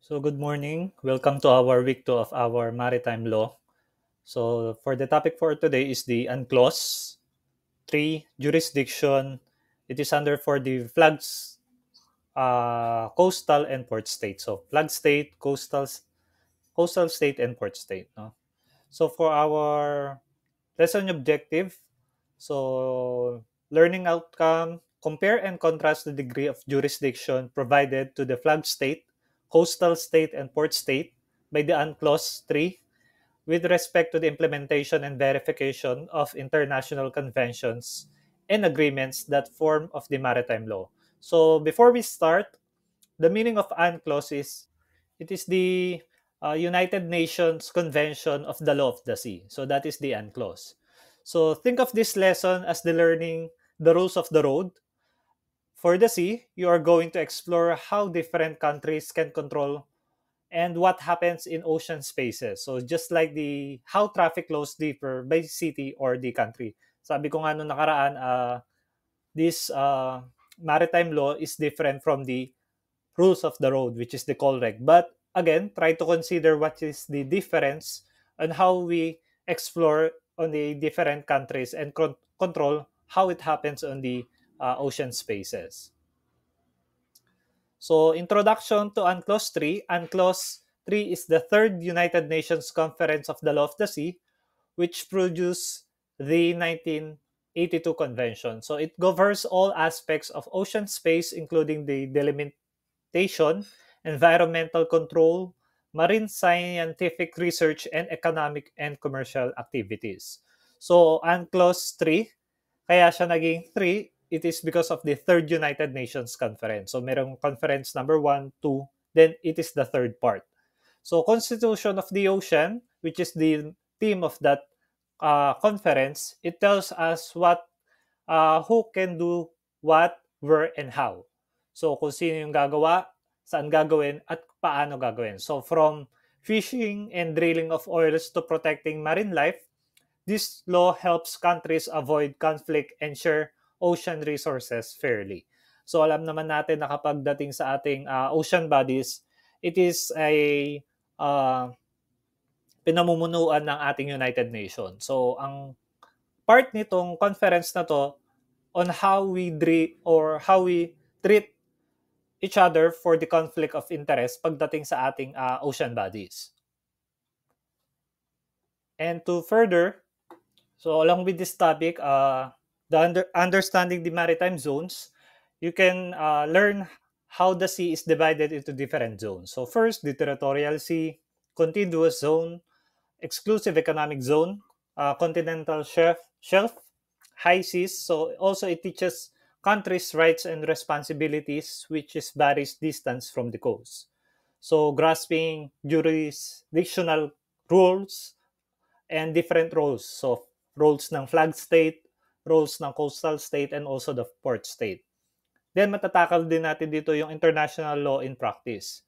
So good morning. Welcome to our week 2 of our maritime law. So for the topic for today is the UNCLOS 3 jurisdiction. It is under for the flags, coastal and port state. So flag state, coastal state and port state. No? So for our lesson objective, so learning outcome, compare and contrast the degree of jurisdiction provided to the flag state, coastal state, and port state by the UNCLOS 3 with respect to the implementation and verification of international conventions and agreements that form of the maritime law. So before we start, the meaning of UNCLOS is it is the United Nations Convention of the Law of the Sea. So that is the UNCLOS. So think of this lesson as the learning the rules of the road. For the sea, you are going to explore how different countries can control and what happens in ocean spaces. So just like the how traffic laws differ by city or the country. Sabi ko nga nung nakaraan, this maritime law is different from the rules of the road, which is the call reg. But again, try to consider what is the difference and how we explore on the different countries and control how it happens on the ocean spaces. So, introduction to UNCLOS 3. UNCLOS 3 is the third United Nations Conference of the Law of the Sea, which produced the 1982 Convention. So, it governs all aspects of ocean space, including the delimitation, environmental control, marine scientific research, and economic and commercial activities. So, UNCLOS 3, kaya siya naging 3, it is because of the third United Nations Conference. So, merong conference number 1, 2, then it is the third part. So, Constitution of the Ocean, which is the theme of that conference, it tells us who can do what, where, and how. So, kung sino yung gagawa, saan gagawin, at paano gagawin. So, from fishing and drilling of oils to protecting marine life, this law helps countries avoid conflict and share ocean resources fairly. So, alam naman natin na kapag dating sa ating ocean bodies, it is a uh, pinamumunuan ng ating United Nations. So, ang part nitong conference na to on how we treat each other for the conflict of interest pagdating sa ating ocean bodies. And to further, so along with this topic, understanding the maritime zones, you can learn how the sea is divided into different zones. So first, the territorial sea, contiguous zone, exclusive economic zone, continental shelf, high seas. So also it teaches countries' rights and responsibilities, which is varies distance from the coast. So grasping jurisdictional rules and different roles. So roles ng flag state, roles ng coastal state, and also the port state. Then matatakal din natin dito yung international law in practice.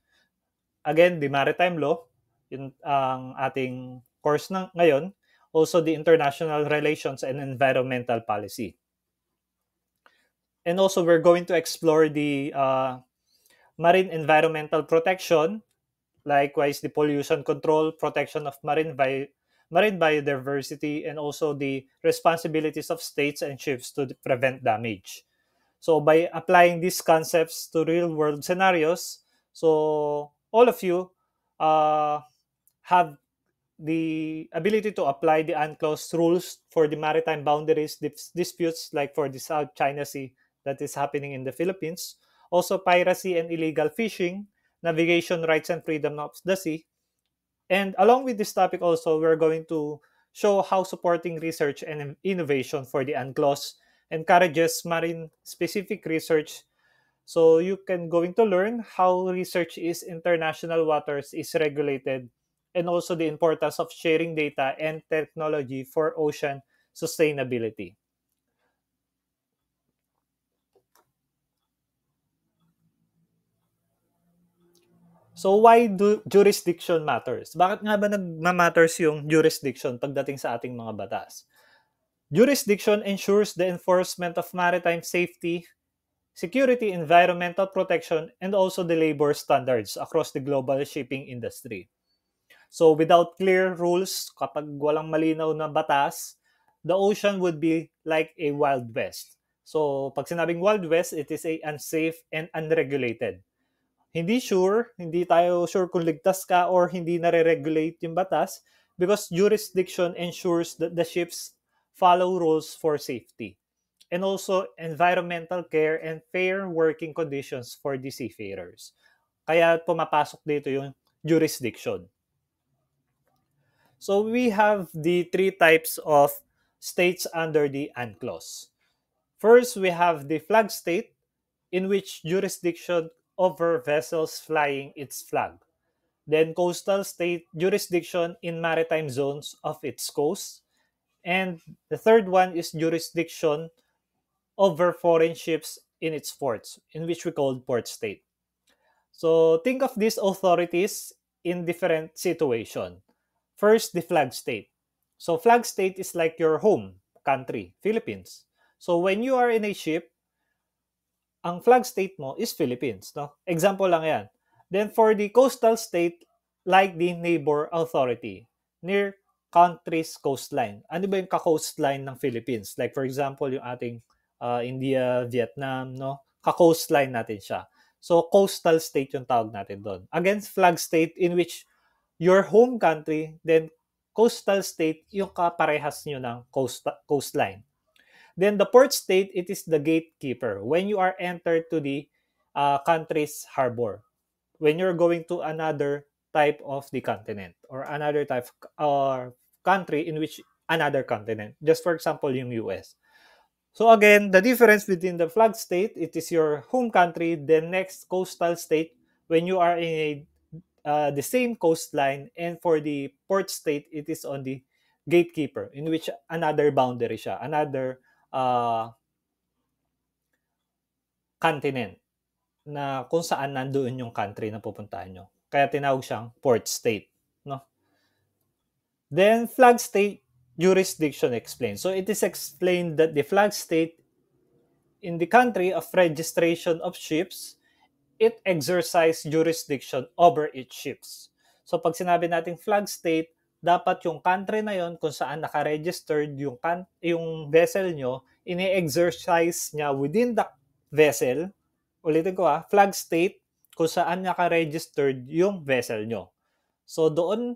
Again, the maritime law, yun ang ating course ngayon. Also the international relations and environmental policy. And also we're going to explore the marine environmental protection, likewise the pollution control, protection of marine biodiversity, and also the responsibilities of states and ships to prevent damage. So by applying these concepts to real world scenarios, so all of you have the ability to apply the UNCLOS rules for the maritime boundaries disputes, like for the South China Sea that is happening in the Philippines, also piracy and illegal fishing, navigation rights and freedom of the sea. And along with this topic also, we're going to show how supporting research and innovation for the UNCLOS encourages marine specific research. So you can going to learn how research is international waters is regulated, and also the importance of sharing data and technology for ocean sustainability. So why do jurisdiction matters? Bakit nga ba nagma-matters yung jurisdiction pagdating sa ating mga batas? Jurisdiction ensures the enforcement of maritime safety security, environmental protection, and also the labor standards across the global shipping industry. So without clear rules, kapag walang malinaw na batas, the ocean would be like a Wild West. So pag sinabing Wild West, it is a unsafe and unregulated. Hindi tayo sure kung ligtas ka or hindi nare-regulate yung batas because jurisdiction ensures that the ships follow rules for safety and also environmental care and fair working conditions for the seafarers. Kaya pumapasok dito yung jurisdiction. So we have the three types of states under the UNCLOS. First, we have the flag state, in which jurisdiction over vessels flying its flag. Then coastal state jurisdiction in maritime zones of its coast. And the third one is jurisdiction over foreign ships in its ports, in which we call port state. So think of these authorities in different situation. First, the flag state. So flag state is like your home country, Philippines. So when you are in a ship, ang flag state mo is Philippines, no? Example lang 'yan. Then for the coastal state, like the neighbor authority near country's coastline. Ano ba yung ka-coastline ng Philippines? Like for example, yung ating India, Vietnam, no? Ka-coastline natin siya. So coastal state yung tawag natin doon. Against flag state in which your home country, then coastal state yung kaparehas nyo ng coastline. Then the port state, it is the gatekeeper. When you are entered to the country's harbor, when you're going to another type of the continent or another type or country in which another continent. Just for example, yung US. So again, the difference between the flag state, it is your home country. The next coastal state, when you are in the same coastline, and for the port state, it is on the gatekeeper, in which another boundary siya, another continent na kung saan nandoon yung country na pupuntahan nyo. Kaya tinawag siyang port state. No? Then, flag state jurisdiction explained. So, it is explained that the flag state in the country of registration of ships, it exercise jurisdiction over its ships. So, pag sinabi nating flag state, dapat yung country na yon kung saan naka-registered yung vessel nyo, ini-exercise niya within the vessel. Ulitin ko flag state kung saan naka-registered yung vessel nyo. So doon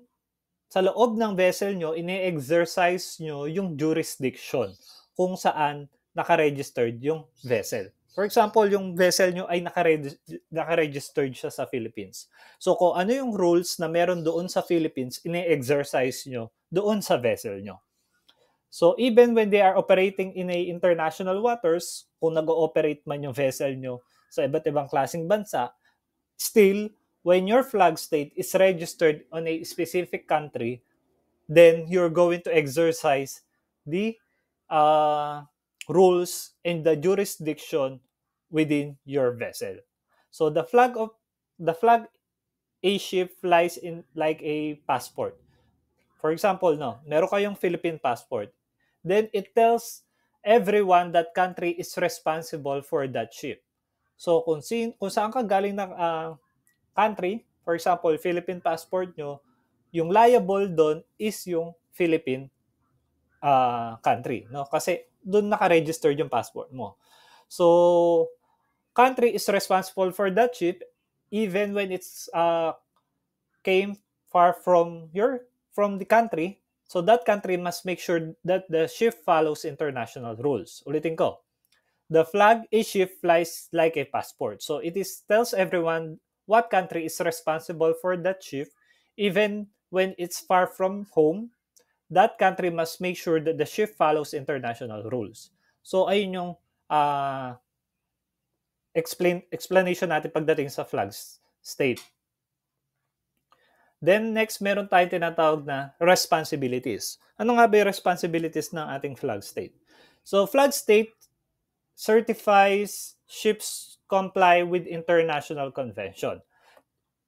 sa loob ng vessel nyo, ini-exercise nyo yung jurisdiction kung saan naka-registered yung vessel. For example, yung vessel nyo ay naka-registered siya sa Philippines. So kung ano yung rules na meron doon sa Philippines, ini-exercise nyo doon sa vessel nyo. So even when they are operating in a international waters, kung nag-ooperate man yung vessel nyo sa iba't ibang klaseng bansa, still, when your flag state is registered on a specific country, then you're going to exercise the rules and the jurisdiction within your vessel. So the flag a ship flies in like a passport. For example, meron kayong Philippine passport. Then it tells everyone that country is responsible for that ship. So kung saan ka galing ng country, for example, Philippine passport nyo, yung liable doon is yung Philippine country, no? Kasi doon naka-register yung passport mo. So country is responsible for that ship even when it's came far from the country. So that country must make sure that the ship follows international rules. Ulitin ko. The flag a ship flies like a passport. So it tells everyone what country is responsible for that ship even when it's far from home. That country must make sure that the ship follows international rules. So ayun yung explanation natin pagdating sa flag state. Then next, meron tayong tinatawag na responsibilities. Ano nga ba yung responsibilities ng ating flag state? So flag state certifies ships comply with international convention.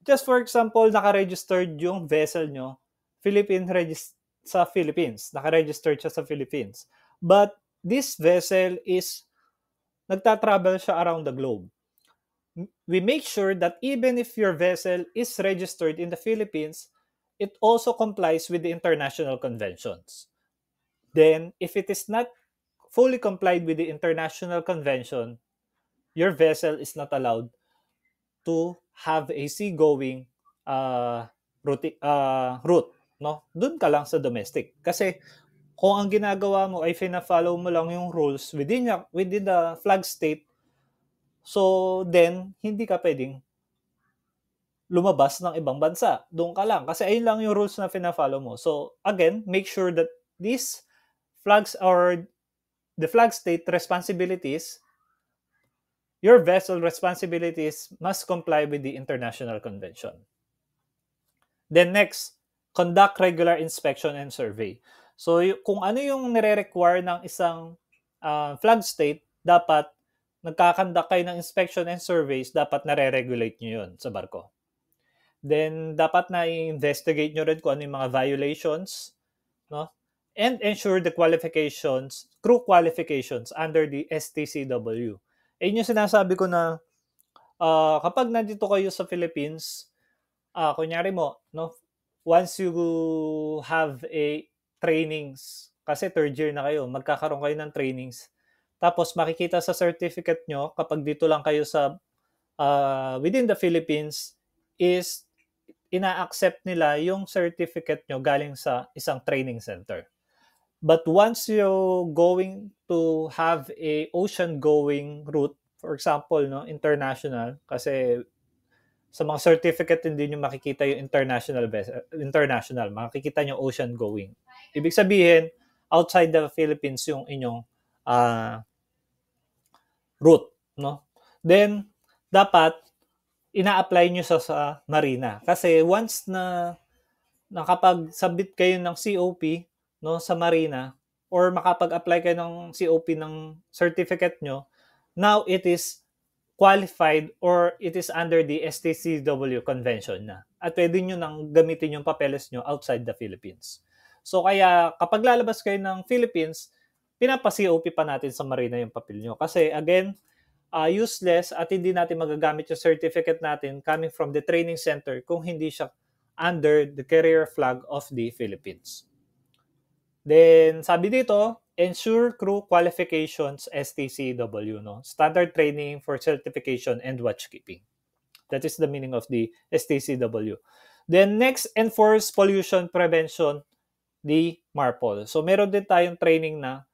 Just for example, naka-registered yung vessel nyo, sa Philippines. Naka-registered siya sa Philippines. But this vessel is nagta-travel siya around the globe. We make sure that even if your vessel is registered in the Philippines, it also complies with the international conventions. Then, if it is not fully complied with the international convention, your vessel is not allowed to have a seagoing route, no? Doon ka lang sa domestic. Kasi kung ang ginagawa mo ay fina-follow mo lang yung rules within the flag state, so then hindi ka pwedeng lumabas ng ibang bansa. Doon ka lang kasi ayun lang yung rules na fina-follow mo. So again, make sure that these flags or the flag state responsibilities, your vessel responsibilities must comply with the international convention. Then next, conduct regular inspection and survey. So kung ano yung nire-require ng isang flag state, dapat nagkakandak kayo ng inspection and surveys, dapat nare-regulate nyo yun sa barko. Then dapat na i-investigate nyo rin kung ano yung mga violations, no? And ensure the crew qualifications under the STCW. Yun yung sinasabi ko na kapag nandito kayo sa Philippines, kunyari mo, no, once you have a trainings, kasi third year na kayo, magkakaroon kayo ng trainings. Tapos makikita sa certificate nyo, kapag dito lang kayo sa within the Philippines, is ina-accept nila yung certificate nyo galing sa isang training center. But once you're going to have a ocean-going route, for example, no, international, kasi sa mga certificate hindi nyo makikita yung international, makikita nyo ocean-going. Ibig sabihin, outside the Philippines yung inyong route, no? Then, dapat ina-apply nyo sa marina. Kasi once na nakapag-submit kayo ng COP, no, sa marina, or makapag-apply kayo ng COP ng certificate nyo, now it is qualified or it is under the STCW convention na. At pwede nyo nang gamitin yung papeles nyo outside the Philippines. So kaya kapag lalabas kayo ng Philippines, pinapa-COP pa natin sa marina yung papel nyo. Kasi again, useless at hindi natin magagamit yung certificate natin coming from the training center kung hindi siya under the carrier flag of the Philippines. Then, sabi dito, ensure crew qualifications STCW, no? Standard training for certification and watchkeeping. That is the meaning of the STCW. Then, next, enforce pollution prevention, the MARPOL. So, meron din tayong training na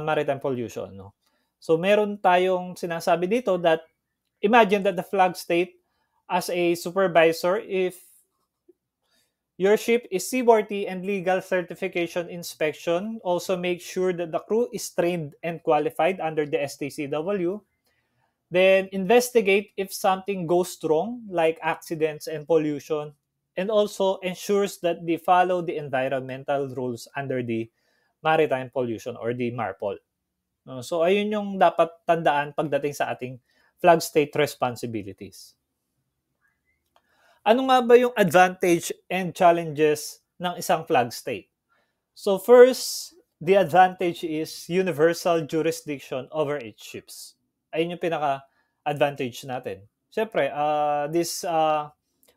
maritime pollution, no? So, meron tayong sinasabi dito that imagine that the flag state as a supervisor, if your ship is seaworthy and legal certification inspection, also make sure that the crew is trained and qualified under the STCW. Then investigate if something goes wrong, like accidents and pollution, and also ensures that they follow the environmental rules under the maritime pollution or the MARPOL. So ayun yung dapat tandaan pagdating sa ating flag state responsibilities. Ano nga ba yung advantage and challenges ng isang flag state? So first, the advantage is universal jurisdiction over its ships. Ayun yung pinaka-advantage natin. Siyempre, this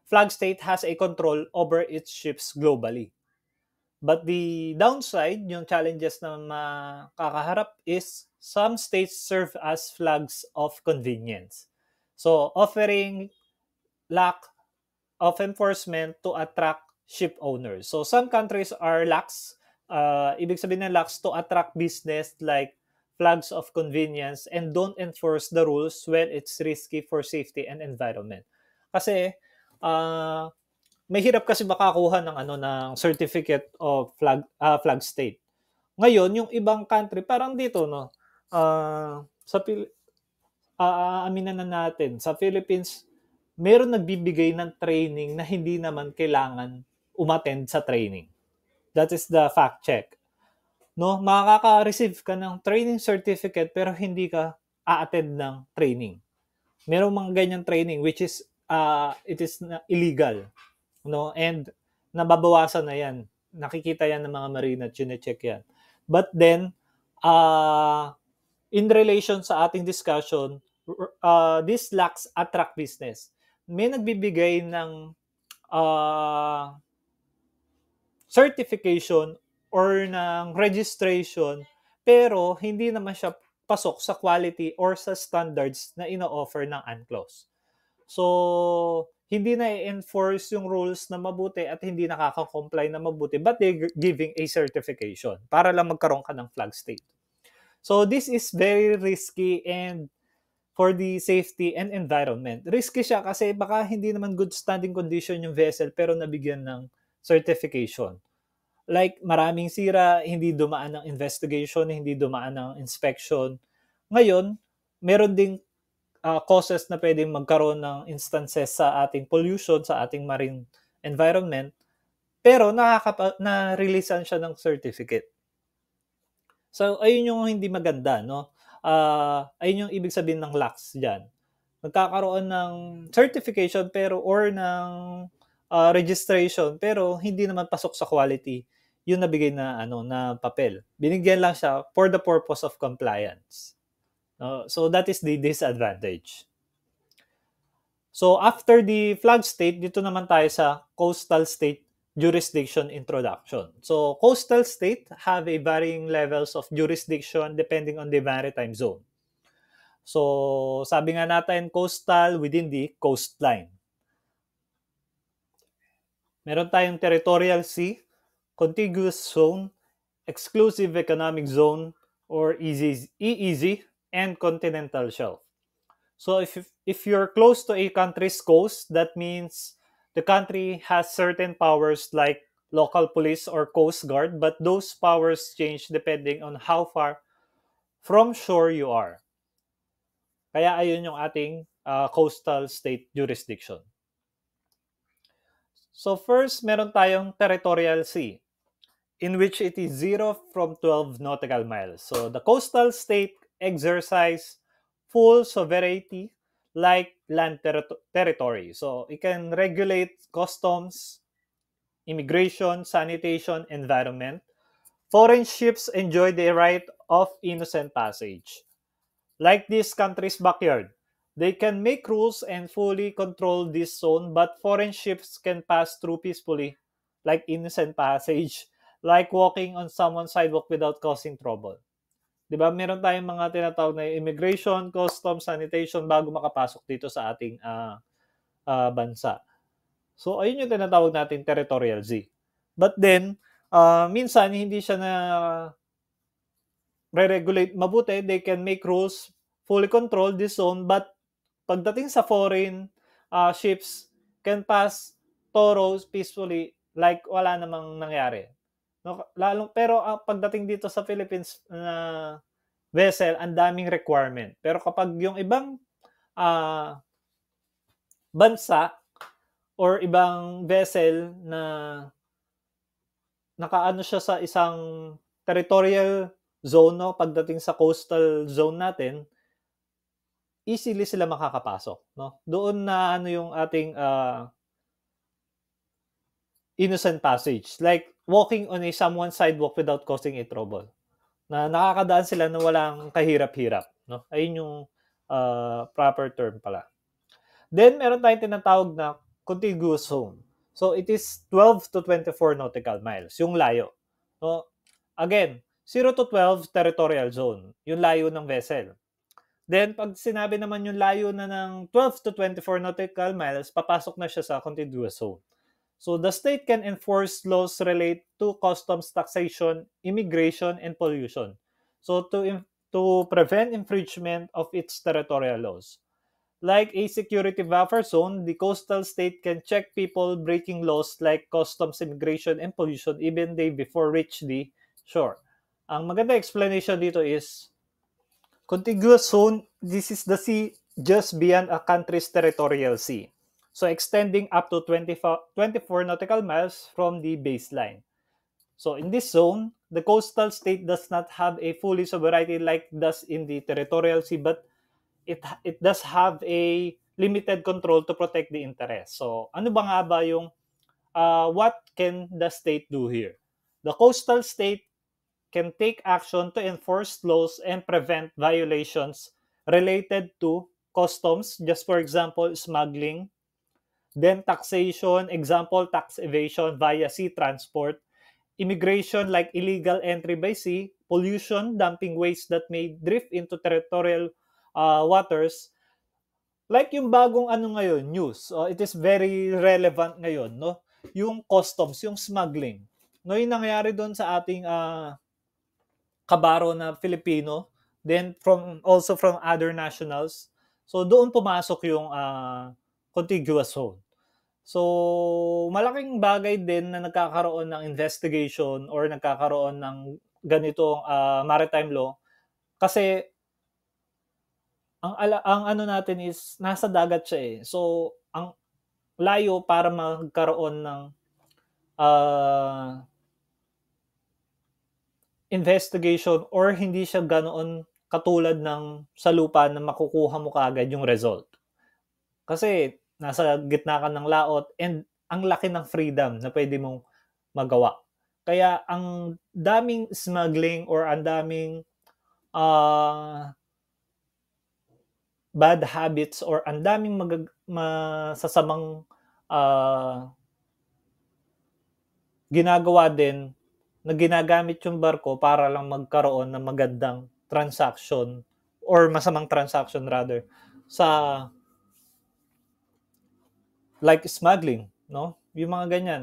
flag state has a control over its ships globally. But the downside, yung challenges na makakaharap is some states serve as flags of convenience. So, offering lack of enforcement to attract ship owners. So, some countries are lax. Ibig sabihin ng lax to attract business like flags of convenience and don't enforce the rules when it's risky for safety and environment. Kasi, may hirap kasi makakuha ng ng certificate of flag state. Ngayon, yung ibang country parang dito aminan na natin sa Philippines, meron nagbibigay ng training na hindi naman kailangan umattend sa training. That is the fact check. No, makaka-receive ka ng training certificate pero hindi ka a-attend ng training. Merong mga ganyan training which is it is illegal. No, and nababawasan na yan. Nakikita yan ng mga marina at chine-check yan. But then in relation sa ating discussion, this lacks attractiveness. May nagbibigay ng uh, certification or ng registration pero hindi naman siya pasok sa quality or sa standards na ino-offer ng UNCLOS. So, hindi na i-enforce yung rules na mabuti at hindi nakaka-comply na mabuti but they giving a certification para lang magkaroon ka ng flag state. So, this is very risky and for the safety and environment. Risky siya kasi baka hindi naman good standing condition yung vessel pero nabigyan ng certification. Like maraming sira, hindi dumaan ng investigation, hindi dumaan ng inspection. Ngayon, meron ding causes na pwedeng magkaroon ng instances sa ating pollution, sa ating marine environment, pero na-releasean siya ng certificate. So, ayun yung hindi maganda, no? Ayun yung ibig sabihin ng lax dyan. Nagkakaroon ng certification pero or ng registration pero hindi naman pasok sa quality yung nabigay na na papel. Binigyan lang siya for the purpose of compliance. So that is the disadvantage. So after the flag state, dito naman tayo sa coastal state jurisdiction introduction. So coastal state have a varying levels of jurisdiction depending on the maritime zone. So sabi nga natin coastal within the coastline. Meron tayong territorial sea, contiguous zone, exclusive economic zone or EEZ, and continental shelf. So if you're close to a country's coast, that means the country has certain powers like local police or coast guard, but those powers change depending on how far from shore you are. Kaya ayun yung ating coastal state jurisdiction. So first, meron tayong territorial sea, in which it is 0 from 12 nautical miles. So the coastal state exercise full sovereignty like land territory. So it can regulate customs, immigration, sanitation, environment. Foreign ships enjoy the right of innocent passage. Like this country's backyard, they can make rules and fully control this zone, but foreign ships can pass through peacefully, like innocent passage, like walking on someone's sidewalk without causing trouble. 'Di ba? Meron tayong mga tinatawag na immigration, customs, sanitation bago makapasok dito sa ating bansa. So ayun yung tinatawag natin territorial sea. But then minsan hindi siya na re-regulate mabuti, they can make rules, fully control this zone, but pagdating sa foreign ships can pass toros peacefully like wala namang nangyari. No, pero pagdating dito sa Philippines na vessel, ang daming requirement. Pero kapag yung ibang bansa or ibang vessel na nakaano siya sa isang territorial zone, no, pagdating sa coastal zone natin, easily sila makakapasok, no? Doon na ano yung ating innocent passage, like walking on someone's sidewalk without causing a trouble. Na nakakadaan sila na walang kahirap-hirap, no? Ayun yung proper term pala. Then meron tayong tinatawag na contiguous zone. So it is 12 to 24 nautical miles, yung layo. No? Again, 0 to 12 territorial zone, yung layo ng vessel. Then, pag sinabi naman yung layo na ng 12 to 24 nautical miles, papasok na siya sa contiguous zone. So, the state can enforce laws related to customs taxation, immigration, and pollution. So, to prevent infringement of its territorial laws. Like a security buffer zone, the coastal state can check people breaking laws like customs, immigration, and pollution even they before reach the shore. Ang maganda explanation dito is, contiguous zone, this is the sea just beyond a country's territorial sea. So extending up to 24 nautical miles from the baseline. So in this zone, the coastal state does not have a fully sovereignty like does in the territorial sea, but it does have a limited control to protect the interest. So ano ba nga ba yung what can the state do here? The coastal state can take action to enforce laws and prevent violations related to customs, just for example, smuggling, then taxation, example, tax evasion via sea transport, immigration like illegal entry by sea, pollution, dumping waste that may drift into territorial waters, like yung bagong ano ngayon, news, it is very relevant ngayon, no? Yung customs, yung smuggling. No, yung nangyari doon sa ating kabaro na Filipino, then also from other nationals. So doon pumasok yung contiguous zone. So malaking bagay din na nagkakaroon ng investigation or nagkakaroon ng ganitong maritime law kasi ang ano natin is nasa dagat siya eh. So ang layo para magkaroon ng investigation or hindi siya ganoon katulad ng sa lupa na makukuha mo kaagad yung result. Kasi nasa gitna ka ng laot and ang laki ng freedom na pwede mong magawa. Kaya ang daming smuggling or ang daming bad habits or ang daming masasamang ginagawa din na ginagamit yung barko para lang magkaroon ng magandang transaction or masamang transaction rather sa like smuggling, no? Yung mga ganyan.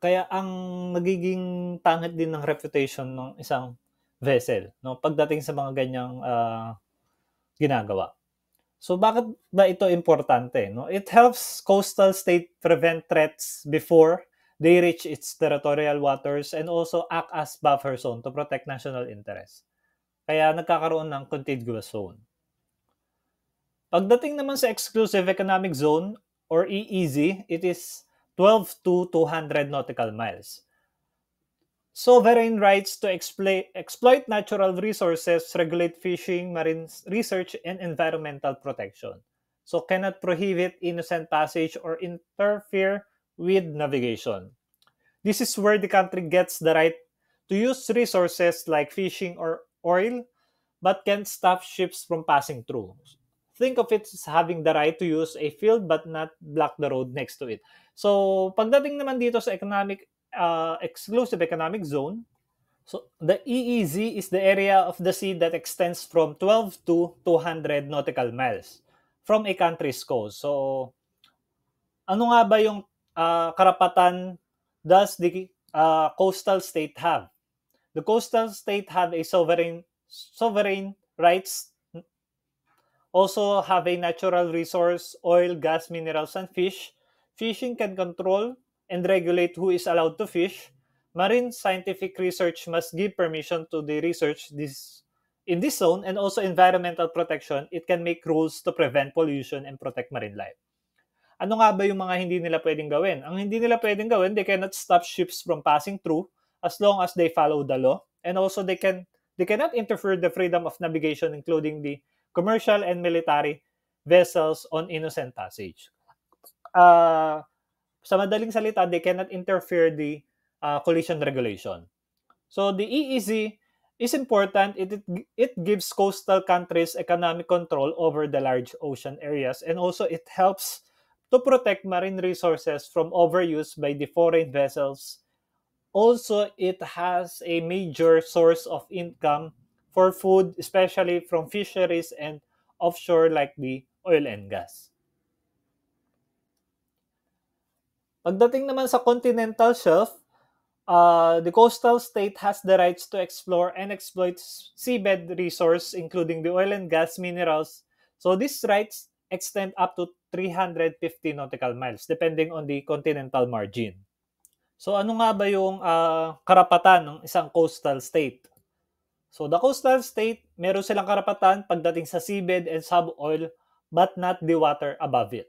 Kaya ang nagiging pangit din ng reputation ng isang vessel, no? Pagdating sa mga ganyang ginagawa. So bakit ba ito importante, no? It helps coastal state prevent threats before they reach its territorial waters and also act as buffer zone to protect national interests. Kaya nagkakaroon ng contiguous zone. Pagdating naman sa exclusive economic zone or EEZ, it is 12 to 200 nautical miles. Sovereign rights to exploit natural resources, regulate fishing, marine research, and environmental protection. So cannot prohibit innocent passage or interfere with navigation. This is where the country gets the right to use resources like fishing or oil, but can't stop ships from passing through. Think of it as having the right to use a field but not block the road next to it. So, pagdating naman dito sa exclusive economic zone, so the EEZ is the area of the sea that extends from 12 to 200 nautical miles from a country's coast. So, ano nga ba yung karapatan does the coastal state have? The coastal state have a sovereign rights, also have a natural resource, oil, gas, minerals, and fish. Fishing can control and regulate who is allowed to fish. Marine scientific research must give permission to the research in this zone, and also environmental protection. It can make rules to prevent pollution and protect marine life. Ano nga ba yung mga hindi nila pwedeng gawin? Ang hindi nila pwedeng gawin, they cannot stop ships from passing through as long as they follow the law. And also they cannot interfere the freedom of navigation, including the commercial and military vessels on innocent passage. Sa madaling salita, they cannot interfere the collision regulation. So the EEZ is important. It gives coastal countries economic control over the large ocean areas, and also it helps to protect marine resources from overuse by the foreign vessels. Also, it has a major source of income for food, especially from fisheries and offshore like the oil and gas. Pagdating naman sa continental shelf, the coastal state has the rights to explore and exploit seabed resource, including the oil and gas, minerals. So these rights extend up to 350 nautical miles depending on the continental margin. So ano nga ba yung karapatan ng isang coastal state? So the coastal state, meron silang karapatan pagdating sa seabed and sub-oil but not the water above it.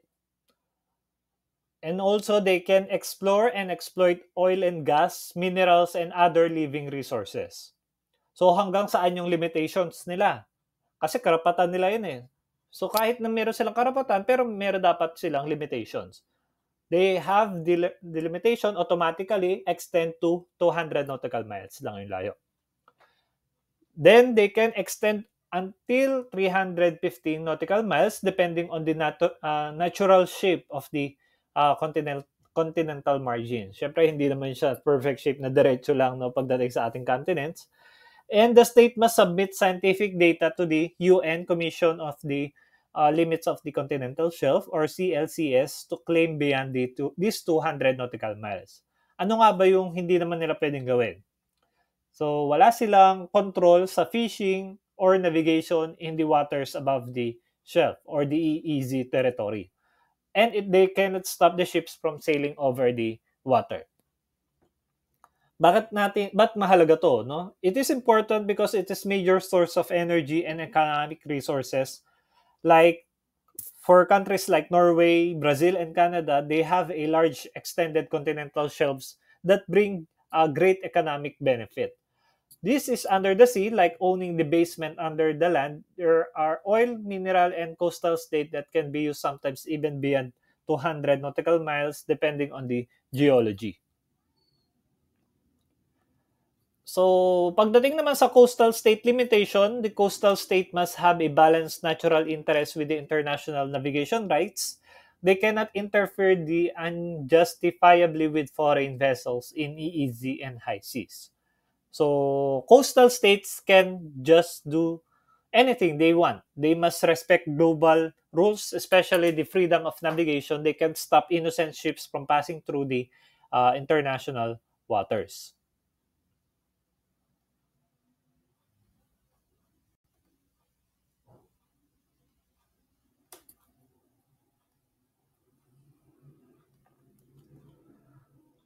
And also, they can explore and exploit oil and gas, minerals, and other living resources. So, hanggang saan yung limitations nila? Kasi karapatan nila yun eh. So, kahit na meron silang karapatan, pero meron dapat silang limitations. they have delimitation automatically extend to 200 nautical miles lang yung layo. Then they can extend until 315 nautical miles depending on the natural shape of the continental margin. Siyempre, hindi naman siya perfect shape na diretso lang no, pagdating sa ating continents. And the state must submit scientific data to the UN Commission of the Limits of the Continental Shelf or CLCS to claim beyond these 200 nautical miles. Ano nga ba yung hindi naman nila pwedeng gawin? So, wala silang control sa fishing or navigation in the waters above the shelf or the EEZ territory. And they cannot stop the ships from sailing over the water. Ba't mahalaga to, no? It is important because it is major source of energy and economic resources. Like for countries like Norway, Brazil, and Canada, they have a large extended continental shelves that bring a great economic benefit. This is under the sea, like owning the basement under the land. There are oil, mineral, and coastal state that can be used sometimes even beyond 200 nautical miles depending on the geology. So, pagdating naman sa coastal state limitation, the coastal state must have a balanced natural interest with the international navigation rights. They cannot interfere unjustifiably with foreign vessels in EEZ and high seas. So, coastal states can just do anything they want. They must respect global rules, especially the freedom of navigation. They can stop innocent ships from passing through the international waters.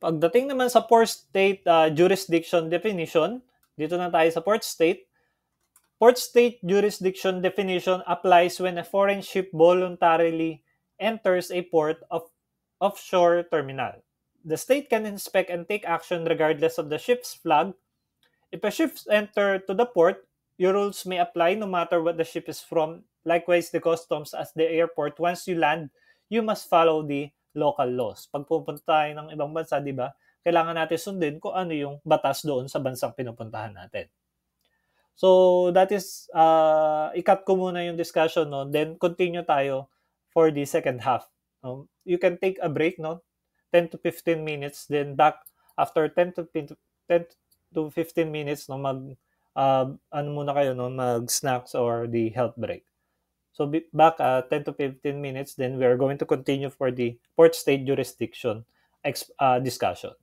Pagdating naman sa port state jurisdiction definition, dito na tayo sa port state. Port state jurisdiction definition applies when a foreign ship voluntarily enters a port of offshore terminal. The state can inspect and take action regardless of the ship's flag. If a ship enter to the port, your rules may apply no matter what the ship is from. Likewise, the customs at the airport, once you land, you must follow the local laws. Pag pupunta tayo ng ibang bansa, di ba, kailangan natin sundin kung ano yung batas doon sa bansang pinupuntahan natin. So, that is, i-cut ko muna yung discussion, no? Then, continue tayo for the second half. You can take a break, no? 10 to 15 minutes, then back after 10 to 15 minutes, no, ano muna kayo, no, mag-snacks or the health break. So, back 10 to 15 minutes, then we are going to continue for the port state jurisdiction discussion.